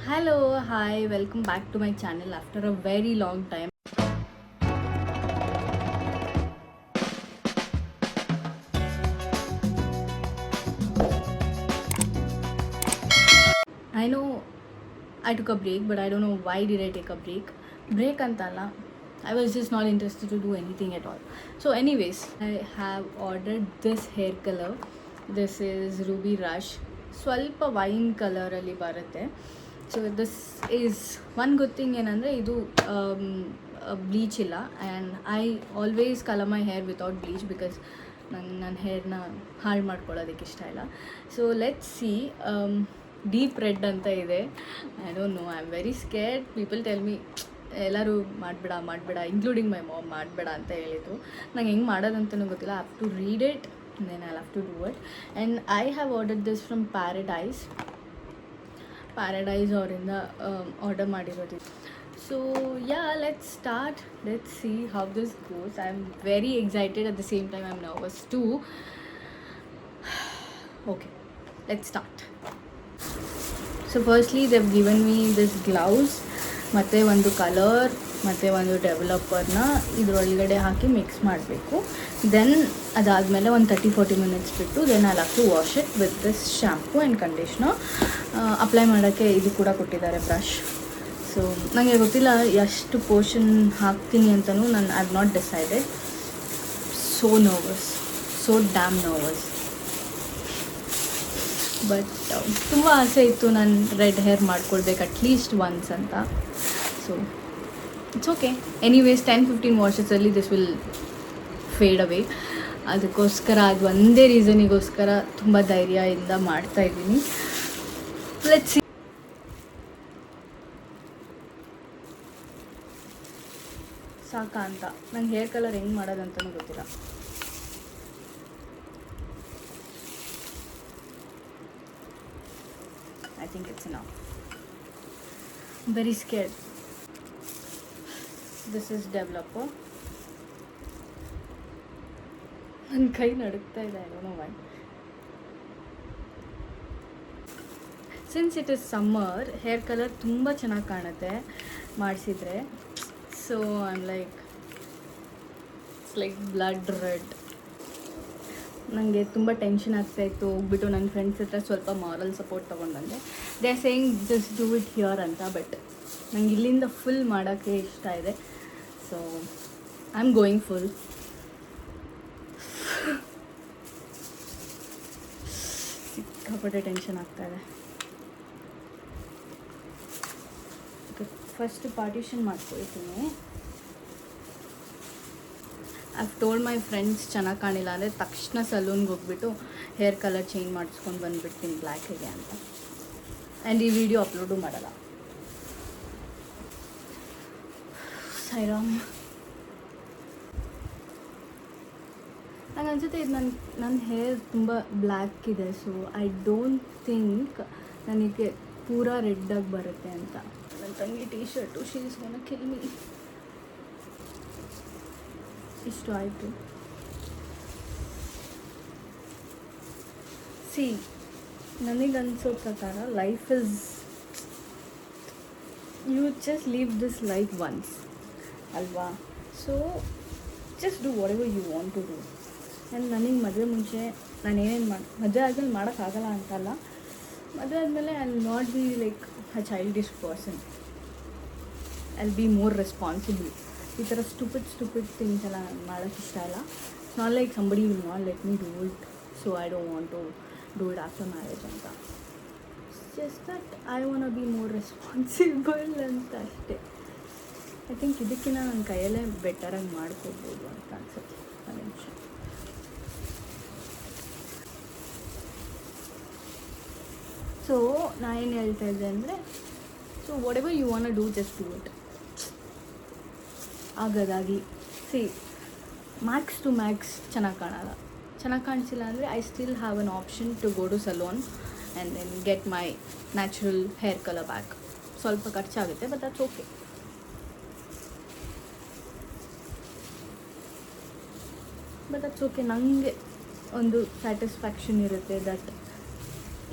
Hello, hi, welcome back to my channel after a very long time. I know I took a break, but I don't know why did I take a break. Break antala. I was just not interested to do anything at all. So anyways, I have ordered this hair color. This is Ruby Rush. ಸ್ವಲ್ಪ wine ಕಲರಲ್ಲಿ ಬರುತ್ತೆ. So this is one good thing ಏನಂದರೆ ಇದು bleach ಇಲ್ಲ. And I always colour my hair without bleach because ನನ್ನ ಹೇರ್ನ ಹಾಳು ಮಾಡ್ಕೊಳ್ಳೋದಕ್ಕೆ ಇಷ್ಟ ಇಲ್ಲ. So let's see. Deep red ಅಂತ ಇದೆ. I don't know, I am very scared. People tell me ಎಲ್ಲರೂ ಮಾಡಬೇಡ ಇನ್ಕ್ಲೂಡಿಂಗ್ ಮೈ ಮಾಮ್ ಮಾಡಬೇಡ ಅಂತ ಹೇಳಿದರು. ನಂಗೆ ಹೆಂಗೆ ಮಾಡೋದಂತನೂ ಗೊತ್ತಿಲ್ಲ. I have to read it and then I'll have to do it. And I have ordered this from Paradise ಅವರಿಂದ ಆರ್ಡರ್ ಮಾಡಿರೋದು. So yeah, let's start. Let's see how this goes. I am very excited, at the same time I am nervous two. Okay, let's start. So firstly they have given me this gloves ಮತ್ತು ಒಂದು colour ಮತ್ತು ಒಂದು ಡೆವಲಪರ್ನ ಇದರೊಳಗಡೆ ಹಾಕಿ mix ಮಾಡಬೇಕು. Then ಅದಾದಮೇಲೆ ಒಂದು 30-40 minutes ಬಿಟ್ಟು then I have to wash it with this shampoo and conditioner. Apply ಮಾಡೋಕ್ಕೆ ಇದು ಕೂಡ ಕೊಟ್ಟಿದ್ದಾರೆ, ಬ್ರಷ್. ಸೊ ನನಗೆ ಗೊತ್ತಿಲ್ಲ ಎಷ್ಟು ಪೋರ್ಷನ್ ಹಾಕ್ತೀನಿ ಅಂತಲೂ I have not decided. So nervous, so damn nervous. But ತುಂಬ ಆಸೆ ಇತ್ತು ನಾನು ರೆಡ್ ಹೇರ್ ಮಾಡ್ಕೊಳ್ಬೇಕು ಅಟ್ಲೀಸ್ಟ್ ಒನ್ಸ್ ಅಂತ. So it's okay. ಎನಿವೇಸ್ 10-15 ವಾಷಸಲ್ಲಿ ದಿಸ್ ವಿಲ್ ಫೇಡ್ ಅವೇ. ಅದಕ್ಕೋಸ್ಕರ ಅದು ಒಂದೇ ರೀಸನಿಗೋಸ್ಕರ ತುಂಬ ಧೈರ್ಯದಿಂದ ಮಾಡ್ತಾಯಿದ್ದೀನಿ. Let's see. ಸಾಕಾ ಅಂತ ನಂಗೆ ಹೇರ್ ಕಲರ್ ಹೆಂಗೆ ಮಾಡೋದಂತನೂ ಗೊತ್ತಿಲ್ಲ. I think it's enough. I'm very scared. This is developer. ನನ್ನ ಕೈ ನಡುಕ್ತಾ ಇದೆ, I don't know why. Since it is summer, hair colour ತುಂಬ ಚೆನ್ನಾಗಿ ಕಾಣುತ್ತೆ ಮಾಡಿಸಿದ್ರೆ. So I am like it's like blood red. ನನಗೆ ತುಂಬ ಟೆನ್ಷನ್ ಆಗ್ತಾಯಿತ್ತು. ಹೋಗ್ಬಿಟ್ಟು ನನ್ನ ಫ್ರೆಂಡ್ಸ್ ಹತ್ರ ಸ್ವಲ್ಪ ಮಾರಲ್ ಸಪೋರ್ಟ್ ತೊಗೊಂಡ್ಬಂದೆ. They are saying just do it here ಅಂತ. ಬಟ್ ನಂಗೆ ಇಲ್ಲಿಂದ ಫುಲ್ ಮಾಡೋಕ್ಕೆ ಇಷ್ಟ ಇದೆ. So I am going full. ಸಿಕ್ಕಾಪಟ್ಟೆ ಟೆನ್ಷನ್ ಆಗ್ತಾಯಿದೆ. ಫಸ್ಟ್ ಪಾರ್ಟಿಷನ್ ಮಾಡ್ಕೊಳ್ತೀನಿ. ಐ ಟೋಲ್ಡ್ ಮೈ ಫ್ರೆಂಡ್ಸ್ ಚೆನ್ನಾಗಿ ಕಾಣಿಲ್ಲ ಅಂದರೆ ತಕ್ಷಣ ಸಲೂನ್ಗೆ ಹೋಗ್ಬಿಟ್ಟು ಹೇರ್ ಕಲರ್ ಚೇಂಜ್ ಮಾಡಿಸ್ಕೊಂಡು ಬಂದುಬಿಡ್ತೀನಿ ಬ್ಲ್ಯಾಕಿಗೆ ಅಂತ. ಆ್ಯಂಡ್ ಈ ವಿಡಿಯೋ ಅಪ್ಲೋಡು ಮಾಡಲ್ಲ. ಸೈರಾಮ್. ನಂಗೆ ಅನ್ಸುತ್ತೆ ಇದು ನನ್ನ ಹೇರ್ ತುಂಬ ಬ್ಲ್ಯಾಕ್ ಇದೆ. ಸೊ ಐ ಡೋಂಟ್ ಥಿಂಕ್ ನನಗೆ ಪೂರಾ ರೆಡ್ಡಾಗಿ ಬರುತ್ತೆ ಅಂತ. ನನ್ನ ತಂಗಿ T shirt, she is gonna kill me. ಇಷ್ಟು ಆಯಿತು. ಸಿ, ನನಗನ್ಸೋ ಪ್ರಕಾರ life is, you just live this life once ಅಲ್ವಾ? So just do whatever you want to do. And ನನಗೆ ಮದುವೆ ಮುಂಚೆ ನಾನು ಏನೇನು ಮದುವೆ ಆದಮೇಲೆ ಮಾಡೋಕ್ಕಾಗಲ್ಲ ಅಂತಲ್ಲ. ಮದುವೆ ಆದಮೇಲೆ I will not be like a childish person. I will be more responsible. ಈ ಥರ ಸ್ಟುಪಿಡ್ ಥಿಂಗ್ಸ್ ಎಲ್ಲ ಮಾಡೋಕ್ಕೆ ಇಷ್ಟ ಇಲ್ಲ. It's not like somebody will not let me do it, so I don't want to do it after marriage ಅಂತ. Just that I want be more responsible ಅಂತ ಅಷ್ಟೇ. I think ಇದಕ್ಕಿಂತ ನನ್ನ ಕೈಯಲ್ಲೇ ಬೆಟರಾಗಿ ಮಾಡ್ಕೋಬೋದು ಅಂತ ಅನ್ಸುತ್ತೆ. ಒಂದು ನಿಮಿಷ. ಸೊ ನಾನು ಏನು ಹೇಳ್ತಾ ಇದ್ದೆ ಅಂದರೆ, so whatever you want do just do it. ಆಗೋದಾಗಲಿ. ಸಿ, ಮ್ಯಾಕ್ಸ್ ಟು ಮ್ಯಾಕ್ಸ್ ಚೆನ್ನಾಗಿ ಕಾಣಲ್ಲ. ಚೆನ್ನಾಗಿ ಕಾಣಿಸಿಲ್ಲ ಅಂದರೆ I still have an option to go to salon and then get my natural hair colour back. ಸ್ವಲ್ಪ ಖರ್ಚಾಗುತ್ತೆ, ಬಟ್ ದಟ್ಸ್ ಓಕೆ. ನನಗೆ ಒಂದು ಸ್ಯಾಟಿಸ್ಫ್ಯಾಕ್ಷನ್ ಇರುತ್ತೆ ದಟ್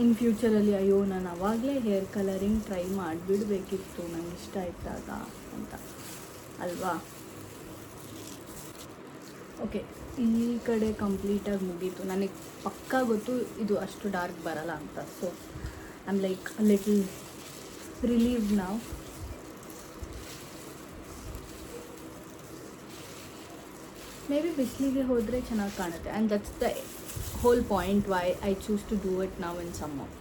ಇನ್ ಫ್ಯೂಚರಲ್ಲಿ ಅಯ್ಯೋ ನಾನು ಆವಾಗಲೇ ಹೇರ್ ಕಲರಿಂಗ್ ಟ್ರೈ ಮಾಡಿಬಿಡಬೇಕಿತ್ತು ನಂಗೆ ಇಷ್ಟ ಆಯ್ತಾಗ ಅಂತ ಅಲ್ವಾ. ಓಕೆ, ಈ ಕಡೆ ಕಂಪ್ಲೀಟಾಗಿ ಮುಗೀತು. ನನಗೆ ಪಕ್ಕಾ ಗೊತ್ತು ಇದು ಅಷ್ಟು ಡಾರ್ಕ್ ಬರಲ್ಲ ಅಂತ. So I am like little relieved now. Maybe ಬಿಸಿಲಿಗೆ ಹೋದರೆ ಚೆನ್ನಾಗಿ ಕಾಣುತ್ತೆ. And that's the whole point why I choose to do it now in summer.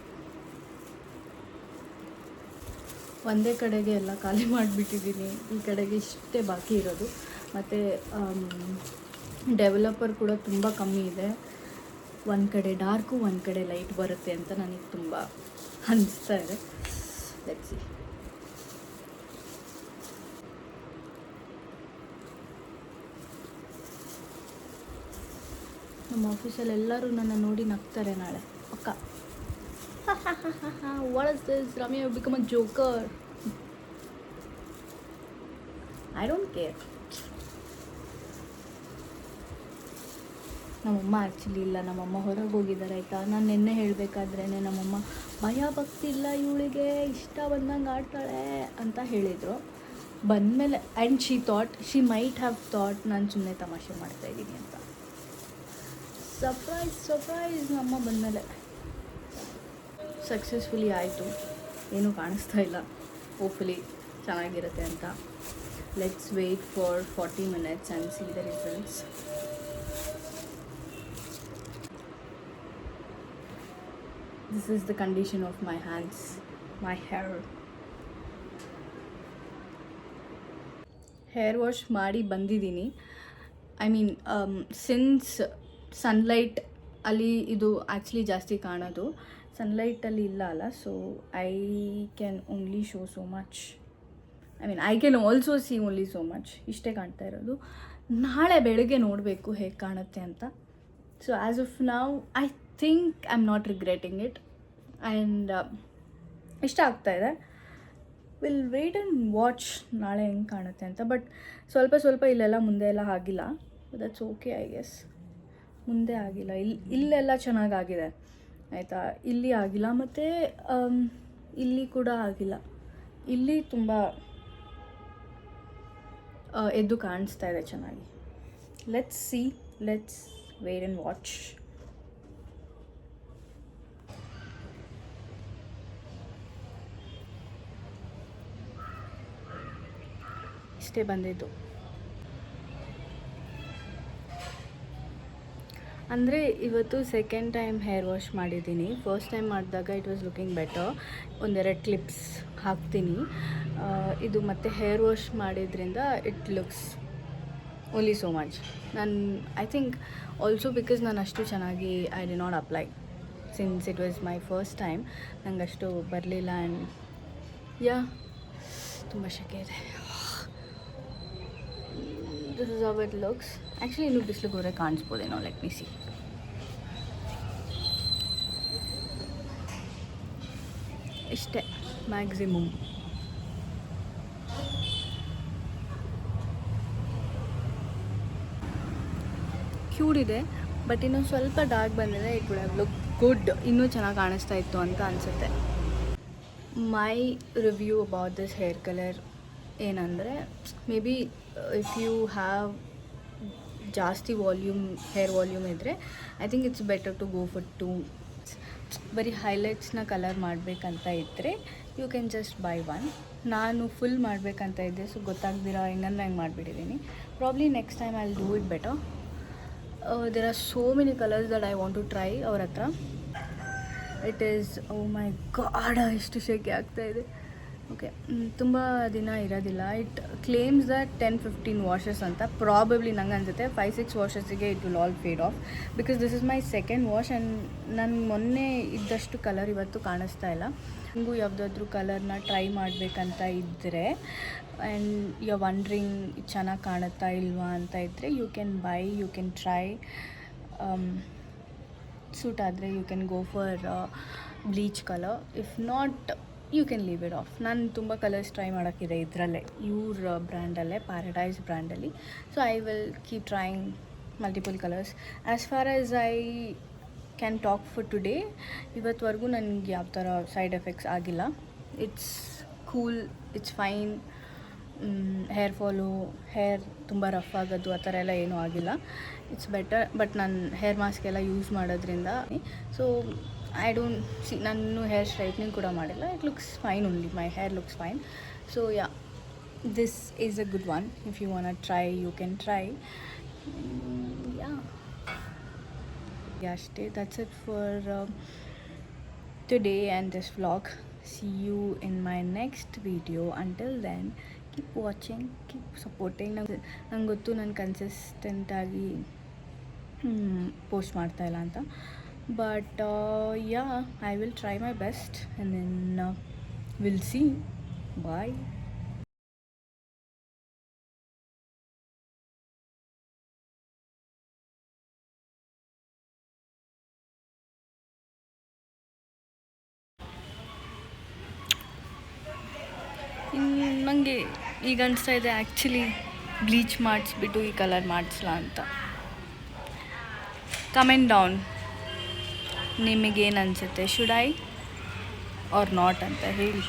ಒಂದೇ ಕಡೆಗೆ ಎಲ್ಲ ಖಾಲಿ ಮಾಡಿಬಿಟ್ಟಿದ್ದೀನಿ. ಈ ಕಡೆಗೆ ಇಷ್ಟೇ ಬಾಕಿ ಇರೋದು. ಮತ್ತು ಡೆವಲಪರ್ ಕೂಡ ತುಂಬ ಕಮ್ಮಿ ಇದೆ. ಒಂದು ಕಡೆ ಡಾರ್ಕು, ಒಂದು ಕಡೆ ಲೈಟ್ ಬರುತ್ತೆ ಅಂತ ನನಗೆ ತುಂಬ ಅನಿಸ್ತಾ ಇದೆ. Let's see. ನಮ್ಮ ಆಫೀಸಲ್ಲಿ ಎಲ್ಲರೂ ನನ್ನ ನೋಡಿ ನಗ್ತಾರೆ ನಾಳೆ ಅಕ್ಕ. What is this, Ramya you become a joker. I don't care. ನಮ್ಮಮ್ಮ ಆ್ಯಕ್ಚುಲಿ ಇಲ್ಲ, ನಮ್ಮಮ್ಮ ಹೊರಗೆ ಹೋಗಿದ್ದಾರೆ ಆಯಿತಾ. ನಾನು ನಿನ್ನೆ ಹೇಳಬೇಕಾದ್ರೇ ನಮ್ಮಮ್ಮ ಭಯ ಭಕ್ತಿ ಇಲ್ಲ ಇವಳಿಗೆ, ಇಷ್ಟ ಬಂದಂಗೆ ಆಡ್ತಾಳೆ ಅಂತ ಹೇಳಿದರು. ಬಂದಮೇಲೆ and she might have thought ನಾನು ಸುಮ್ಮನೆ ತಮಾಷೆ ಮಾಡ್ತಾಯಿದ್ದೀನಿ ಅಂತ. ಸರ್ಪ್ರೈಸ್ ನಮ್ಮ ಬಂದಮೇಲೆ ಸಕ್ಸಸ್ಫುಲಿ ಆಯಿತು. ಏನೂ ಕಾಣಿಸ್ತಾ ಇಲ್ಲ. ಹೋಪ್ಫುಲಿ ಚೆನ್ನಾಗಿರುತ್ತೆ ಅಂತ. Let's wait for 40 minutes and see the results. This is the condition of my hands, my hair. Hair wash ಮಾಡಿ ಬಂದಿದ್ದೀನಿ. ಐ ಮೀನ್ ಸಿನ್ಸ್ ಸನ್ಲೈಟ್ ಅಲ್ಲಿ ಇದು ಆ್ಯಕ್ಚುಲಿ ಜಾಸ್ತಿ ಕಾಣೋದು, ಸನ್ಲೈಟಲ್ಲಿ ಇಲ್ಲ ಅಲ್ಲ. So I can only show so much. I mean I can also C only so much. ಇಷ್ಟೇ ಕಾಣ್ತಾ ಇರೋದು. ನಾಳೆ ಬೆಳಗ್ಗೆ ನೋಡಬೇಕು ಹೇಗೆ ಕಾಣುತ್ತೆ ಅಂತ. So as of now I think I am not regretting it. And ಇಷ್ಟ ಆಗ್ತಾಯಿದೆ. ವಿಲ್ ವೇಟ್ ಆ್ಯಂಡ್ ವಾಚ್ ನಾಳೆ ಹೆಂಗೆ ಕಾಣುತ್ತೆ ಅಂತ. ಬಟ್ ಸ್ವಲ್ಪ ಇಲ್ಲೆಲ್ಲ ಮುಂದೆ ಎಲ್ಲ ಆಗಿಲ್ಲ. That's okay I guess. ಮುಂದೆ ಆಗಿಲ್ಲ, ಇಲ್ಲೆಲ್ಲ ಚೆನ್ನಾಗಾಗಿದೆ ಆಯಿತಾ. ಇಲ್ಲಿ ಆಗಿಲ್ಲ, ಮತ್ತು ಇಲ್ಲಿ ಕೂಡ ಆಗಿಲ್ಲ. ಇಲ್ಲಿ ತುಂಬ ಎದ್ದು ಕಾಣಿಸ್ತಾ ಇದೆ ಚೆನ್ನಾಗಿ. Let's see, let's wait and watch. ಇಷ್ಟೇ ಬಂದಿದ್ದು. ಅಂದರೆ ಇವತ್ತು ಸೆಕೆಂಡ್ ಟೈಮ್ ಹೇರ್ ವಾಶ್ ಮಾಡಿದ್ದೀನಿ. ಫಸ್ಟ್ ಟೈಮ್ ಮಾಡಿದಾಗ ಇಟ್ ವಾಸ್ ಲುಕಿಂಗ್ ಬೆಟರ್. ಒಂದೆರಡು ಕ್ಲಿಪ್ಸ್ ಹಾಕ್ತೀನಿ. ಇದು ಮತ್ತೆ ಹೇರ್ ವಾಶ್ ಮಾಡಿದ್ರಿಂದ it looks only so much. ನಾನು ಐ ಥಿಂಕ್ ಆಲ್ಸೋ ಬಿಕಾಸ್ ನಾನು ಅಷ್ಟು ಚೆನ್ನಾಗಿ I did not apply since it was my first time. ನಂಗೆ ಅಷ್ಟು ಬರಲಿಲ್ಲ. ಆ್ಯಂಡ್ ಯಾ ತುಂಬ ಶೆಕೆ ಇದೆ. This is how it looks. Actually ಇನ್ನೂ ಬಿಸಿಲಿಗೆ ಹೋದರೆ ಕಾಣಿಸ್ಬೋದೇನೋ. Let me see. ಇಷ್ಟೇ ಮ್ಯಾಕ್ಸಿಮಮ್. ಕ್ಯೂಟ್ ಇದೆ, ಬಟ್ ಇನ್ನೊಂದು ಸ್ವಲ್ಪ ಡಾರ್ಕ್ ಬಂದಿದೆ. It would have look good. ಇನ್ನೂ ಚೆನ್ನಾಗಿ ಕಾಣಿಸ್ತಾ ಇತ್ತು ಅಂತ ಅನಿಸುತ್ತೆ. My review about this hair colour ಏನಂದರೆ, maybe if you have ಜಾಸ್ತಿ ಹೇರ್ ವಾಲ್ಯೂಮ್ ಇದ್ದರೆ I think it's better to go for 2. ಬರೀ ಹೈಲೈಟ್ಸ್ನ ಕಲರ್ ಮಾಡಬೇಕಂತ ಇದ್ದರೆ ಯು ಕ್ಯಾನ್ ಜಸ್ಟ್ ಬೈ 1. ನಾನು ಫುಲ್ ಮಾಡಬೇಕಂತ ಇದ್ದೆ, ಸೊ ಗೊತ್ತಾಗ್ದಿರ ಹೆಂಗಂದ್ರೆ ಹಂಗೆ ಮಾಡಿಬಿಟ್ಟಿದ್ದೀನಿ. Probably next time I will do it better. There are so many colours that I want to try ಅವ್ರ ಹತ್ರ. It is oh my god, ಎಷ್ಟು ಶೆಕೆ ಆಗ್ತಾಯಿದೆ. ಓಕೆ, ತುಂಬ ದಿನ ಇರೋದಿಲ್ಲ. ಇಟ್ ಕ್ಲೇಮ್ಸ್ ದಟ್ 10-15 ವಾಷಸ್ ಅಂತ. ಪ್ರಾಬಬ್ಲಿ ನಂಗೆ ಅನಿಸುತ್ತೆ 5-6 ವಾಷಸ್ಸಿಗೆ it will all fade off. Because this is my second wash and ನಾನು ಮೊನ್ನೆ ಇದ್ದಷ್ಟು ಕಲರ್ ಇವತ್ತು ಕಾಣಿಸ್ತಾ ಇಲ್ಲ. ನಿಮಗೂ ಯಾವುದಾದ್ರೂ ಕಲರ್ನ ಟ್ರೈ ಮಾಡಬೇಕಂತ ಇದ್ದರೆ ಆ್ಯಂಡ್ ಯು ವಂಡ್ರಿಂಗ್ ಚೆನ್ನಾಗಿ ಕಾಣುತ್ತಾ ಇಲ್ವಾ ಅಂತ ಇದ್ದರೆ you can buy, you can try. Suit ಆದರೆ you can go for bleach colour. If not you can leave it off. ನಾನು ತುಂಬ ಕಲರ್ಸ್ ಟ್ರೈ ಮಾಡೋಕ್ಕಿದೆ ಇದರಲ್ಲೇ, ಇವ್ರ ಬ್ರ್ಯಾಂಡಲ್ಲೇ, ಪ್ಯಾರಡೈಸ್ ಬ್ರ್ಯಾಂಡಲ್ಲಿ. So I will keep trying multiple colours. As far as I can talk for today. ಇವತ್ತುವರೆಗೂ ನನಗೆ ಯಾವ ಥರ ಸೈಡ್ ಎಫೆಕ್ಟ್ಸ್ ಆಗಿಲ್ಲ. It's cool, it's fine. Hair fall, hair ತುಂಬ ರಫ್ ಆಗೋದು ಆ ಥರ ಎಲ್ಲ ಏನೂ ಆಗಿಲ್ಲ. It's better. ಬಟ್ ನಾನು ಹೇರ್ ಮಾಸ್ಕ್ ಎಲ್ಲ ಯೂಸ್ ಮಾಡೋದ್ರಿಂದ ಸೊ ಐ ಡೋಂಟ್ ಸಿ, ನಾನು ಹೇರ್ ಸ್ಟ್ರೈಟ್ನಿಂಗ್ ಕೂಡ ಮಾಡಿಲ್ಲ. It looks fine only, my hair looks fine. So yeah, this is a good one. If you wanna try, you can try. Yeah, stay. That's it for today and this vlog. See you in my next video. Until then, keep watching, keep supporting. ನಂಗೆ ಗೊತ್ತು ನಾನು ಕನ್ಸಿಸ್ಟೆಂಟಾಗಿ post ಮಾಡ್ತಾ ಇಲ್ಲ ಅಂತ, but yeah, I will try my best and then will see. Bye. ನನಗೆ ಈಗ ಅನಿಸ್ತಾ ಇದೆ ಆ್ಯಕ್ಚುಲಿ ಬ್ಲೀಚ್ ಮಾಡಿಸ್ಬಿಟ್ಟು ಈ ಕಲರ್ ಮಾಡಿಸ್ಲಾ ಅಂತ. ಕಮೆಂಟ್ ಡೌನ್, ನಿಮಗೇನು ಅನಿಸುತ್ತೆ, ಶುಡ್ ಐ ಆರ್ ನಾಟ್ ಅಂತ ಹೇಳಿ.